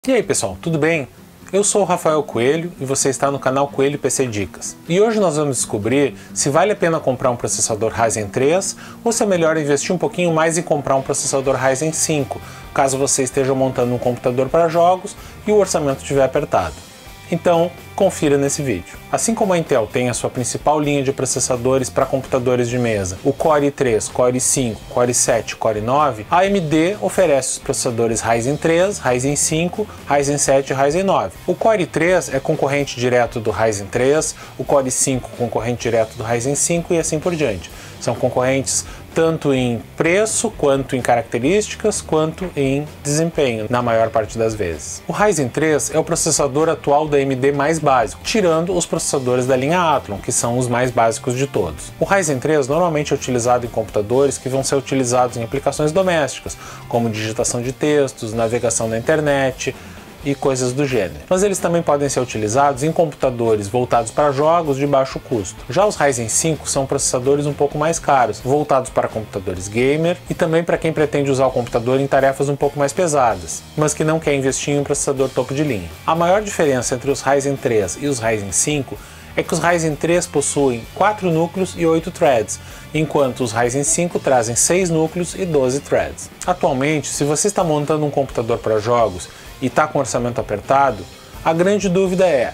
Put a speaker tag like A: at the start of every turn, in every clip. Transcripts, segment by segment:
A: E aí pessoal, tudo bem? Eu sou o Rafael Coelho e você está no canal Coelho PC Dicas. E hoje nós vamos descobrir se vale a pena comprar um processador Ryzen 3 ou se é melhor investir um pouquinho mais e comprar um processador Ryzen 5, caso você esteja montando um computador para jogos e o orçamento estiver apertado. Então, confira nesse vídeo. Assim como a Intel tem a sua principal linha de processadores para computadores de mesa, o Core i3, Core i5, Core i7 e Core i9, a AMD oferece os processadores Ryzen 3, Ryzen 5, Ryzen 7 e Ryzen 9. O Core i3 é concorrente direto do Ryzen 3, o Core i5 concorrente direto do Ryzen 5 e assim por diante. São concorrentes tanto em preço, quanto em características, quanto em desempenho, na maior parte das vezes. O Ryzen 3 é o processador atual da AMD mais básico, tirando os processadores da linha Athlon, que são os mais básicos de todos. O Ryzen 3 normalmente é utilizado em computadores que vão ser utilizados em aplicações domésticas, como digitação de textos, navegação na internet, e coisas do gênero. Mas eles também podem ser utilizados em computadores voltados para jogos de baixo custo. Já os Ryzen 5 são processadores um pouco mais caros, voltados para computadores gamer e também para quem pretende usar o computador em tarefas um pouco mais pesadas, mas que não quer investir em um processador topo de linha. A maior diferença entre os Ryzen 3 e os Ryzen 5 é que os Ryzen 3 possuem 4 núcleos e 8 threads, enquanto os Ryzen 5 trazem 6 núcleos e 12 threads. Atualmente, se você está montando um computador para jogos e está com orçamento apertado, a grande dúvida é: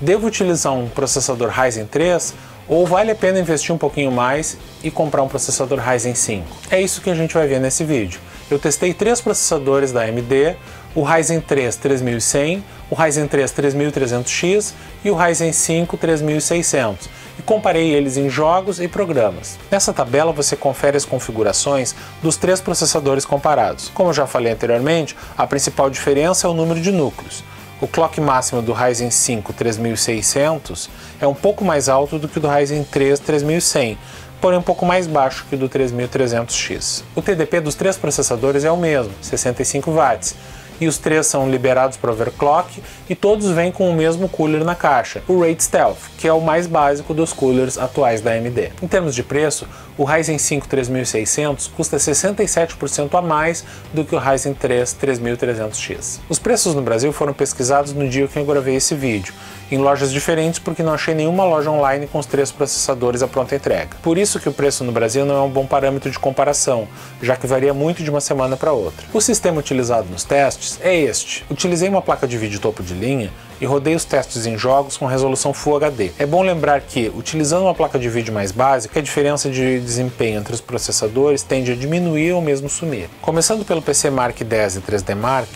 A: devo utilizar um processador Ryzen 3 ou vale a pena investir um pouquinho mais e comprar um processador Ryzen 5? É isso que a gente vai ver nesse vídeo. Eu testei 3 processadores da AMD, o Ryzen 3 3100, o Ryzen 3 3300X e o Ryzen 5 3600, e comparei eles em jogos e programas. Nessa tabela você confere as configurações dos 3 processadores comparados. Como eu já falei anteriormente, a principal diferença é o número de núcleos. O clock máximo do Ryzen 5 3600 é um pouco mais alto do que o do Ryzen 3 3100, porém um pouco mais baixo que o do 3300X. O TDP dos 3 processadores é o mesmo, 65 watts, e os 3 são liberados para overclock e todos vêm com o mesmo cooler na caixa, o Raid Stealth, que é o mais básico dos coolers atuais da AMD. Em termos de preço, o Ryzen 5 3600 custa 67% a mais do que o Ryzen 3 3300X. Os preços no Brasil foram pesquisados no dia que eu gravei esse vídeo, em lojas diferentes porque não achei nenhuma loja online com os 3 processadores à pronta entrega. Por isso que o preço no Brasil não é um bom parâmetro de comparação, já que varia muito de uma semana para outra. O sistema utilizado nos testes é este. Utilizei uma placa de vídeo topo de linha e rodei os testes em jogos com resolução Full HD. É bom lembrar que, utilizando uma placa de vídeo mais básica, a diferença de desempenho entre os processadores tende a diminuir ou mesmo sumir. Começando pelo PC Mark 10 e 3D Mark,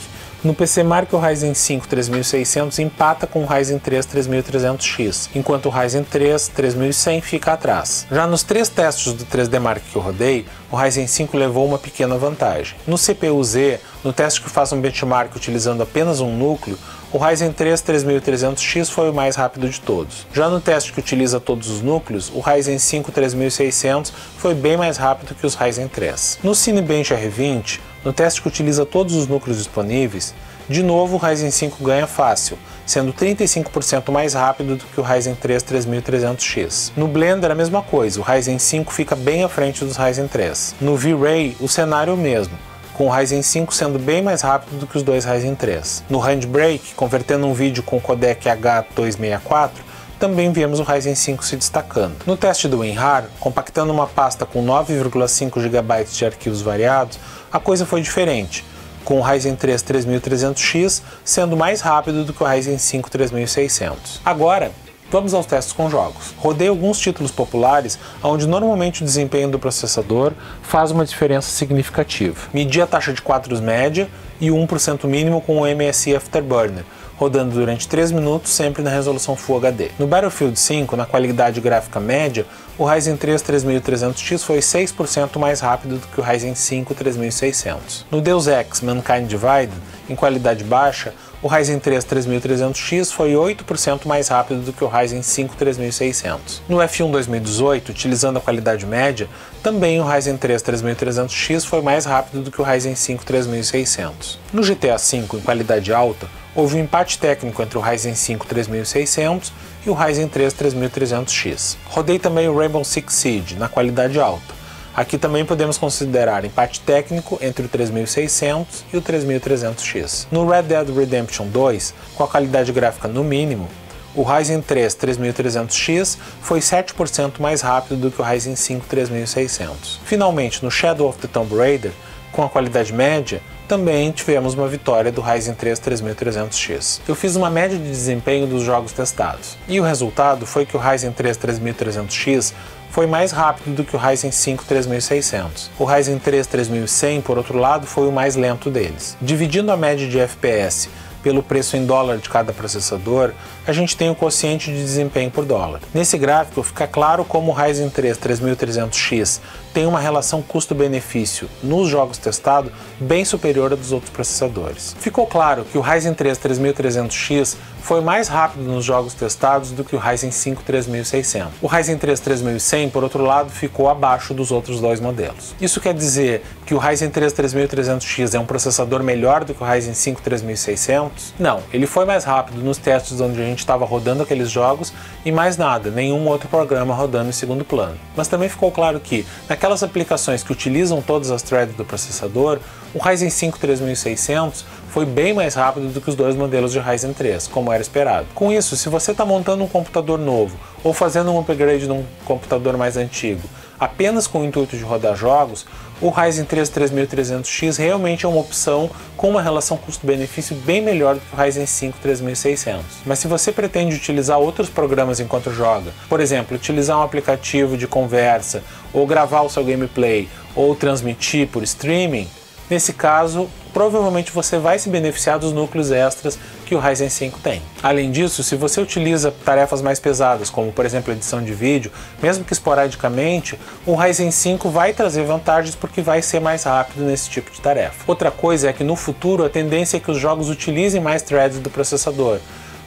A: no PC Mark o Ryzen 5 3600 empata com o Ryzen 3 3300X, enquanto o Ryzen 3 3100 fica atrás. Já nos 3 testes do 3D Mark que eu rodei, o Ryzen 5 levou uma pequena vantagem. No CPU-Z, no teste que faz um benchmark utilizando apenas um núcleo, o Ryzen 3 3300X foi o mais rápido de todos. Já no teste que utiliza todos os núcleos, o Ryzen 5 3600 foi bem mais rápido que os Ryzen 3. No Cinebench R20, no teste que utiliza todos os núcleos disponíveis, de novo o Ryzen 5 ganha fácil, sendo 35% mais rápido do que o Ryzen 3 3300X. No Blender a mesma coisa, o Ryzen 5 fica bem à frente dos Ryzen 3. No V-Ray o cenário é o mesmo, com o Ryzen 5 sendo bem mais rápido do que os dois Ryzen 3. No Handbrake, convertendo um vídeo com o codec H264, também vemos o Ryzen 5 se destacando. No teste do WinRAR, compactando uma pasta com 9,5 GB de arquivos variados, a coisa foi diferente, com o Ryzen 3 3300X sendo mais rápido do que o Ryzen 5 3600. Agora, vamos aos testes com jogos. Rodei alguns títulos populares onde normalmente o desempenho do processador faz uma diferença significativa. Medi a taxa de quadros média e o 1% mínimo com o MSI Afterburner, rodando durante 3 minutos sempre na resolução Full HD. No Battlefield 5, na qualidade gráfica média, o Ryzen 3 3300X foi 6% mais rápido do que o Ryzen 5 3600. No Deus Ex Mankind Divided, em qualidade baixa, o Ryzen 3 3300X foi 8% mais rápido do que o Ryzen 5 3600. No F1 2018, utilizando a qualidade média, também o Ryzen 3 3300X foi mais rápido do que o Ryzen 5 3600. No GTA V, em qualidade alta, houve um empate técnico entre o Ryzen 5 3600 e o Ryzen 3 3300X. Rodei também o Rainbow Six Siege, na qualidade alta. Aqui também podemos considerar empate técnico entre o 3600 e o 3300X. No Red Dead Redemption 2, com a qualidade gráfica no mínimo, o Ryzen 3 3300X foi 7% mais rápido do que o Ryzen 5 3600. Finalmente, no Shadow of the Tomb Raider, com a qualidade média, também tivemos uma vitória do Ryzen 3 3300X. Eu fiz uma média de desempenho dos jogos testados, e o resultado foi que o Ryzen 3 3300X foi mais rápido do que o Ryzen 5 3600. O Ryzen 3 3100, por outro lado, foi o mais lento deles. Dividindo a média de FPS pelo preço em dólar de cada processador, a gente tem o quociente de desempenho por dólar. Nesse gráfico fica claro como o Ryzen 3 3300X tem uma relação custo-benefício nos jogos testados bem superior à dos outros processadores. Ficou claro que o Ryzen 3 3300X foi mais rápido nos jogos testados do que o Ryzen 5 3600. O Ryzen 3 3100, por outro lado, ficou abaixo dos outros dois modelos. Isso quer dizer que o Ryzen 3 3300X é um processador melhor do que o Ryzen 5 3600? Não, ele foi mais rápido nos testes onde a gente estava rodando aqueles jogos e mais nada, nenhum outro programa rodando em segundo plano. Mas também ficou claro que, naquelas aplicações que utilizam todas as threads do processador, o Ryzen 5 3600 foi bem mais rápido do que os dois modelos de Ryzen 3, como era esperado. Com isso, se você está montando um computador novo ou fazendo um upgrade num computador mais antigo, apenas com o intuito de rodar jogos, o Ryzen 3 3300X realmente é uma opção com uma relação custo-benefício bem melhor do que o Ryzen 5 3600. Mas se você pretende utilizar outros programas enquanto joga, por exemplo, utilizar um aplicativo de conversa, ou gravar o seu gameplay, ou transmitir por streaming, nesse caso, provavelmente você vai se beneficiar dos núcleos extras que o Ryzen 5 tem. Além disso, se você utiliza tarefas mais pesadas, como por exemplo edição de vídeo, mesmo que esporadicamente, o Ryzen 5 vai trazer vantagens porque vai ser mais rápido nesse tipo de tarefa. Outra coisa é que no futuro a tendência é que os jogos utilizem mais threads do processador.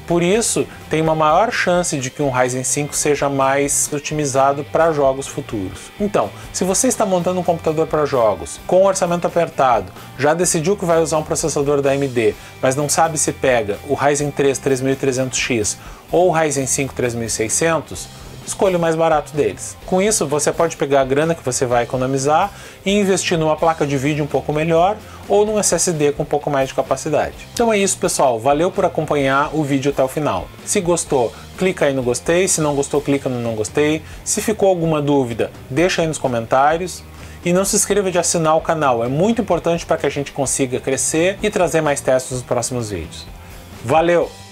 A: Por isso, tem uma maior chance de que um Ryzen 5 seja mais otimizado para jogos futuros. Então, se você está montando um computador para jogos, com um orçamento apertado, já decidiu que vai usar um processador da AMD, mas não sabe se pega o Ryzen 3 3300X ou o Ryzen 5 3600, escolha o mais barato deles. Com isso, você pode pegar a grana que você vai economizar e investir numa placa de vídeo um pouco melhor ou num SSD com um pouco mais de capacidade. Então é isso, pessoal. Valeu por acompanhar o vídeo até o final. Se gostou, clica aí no gostei. Se não gostou, clica no não gostei. Se ficou alguma dúvida, deixa aí nos comentários. E não se esqueça de assinar o canal. É muito importante para que a gente consiga crescer e trazer mais testes nos próximos vídeos. Valeu!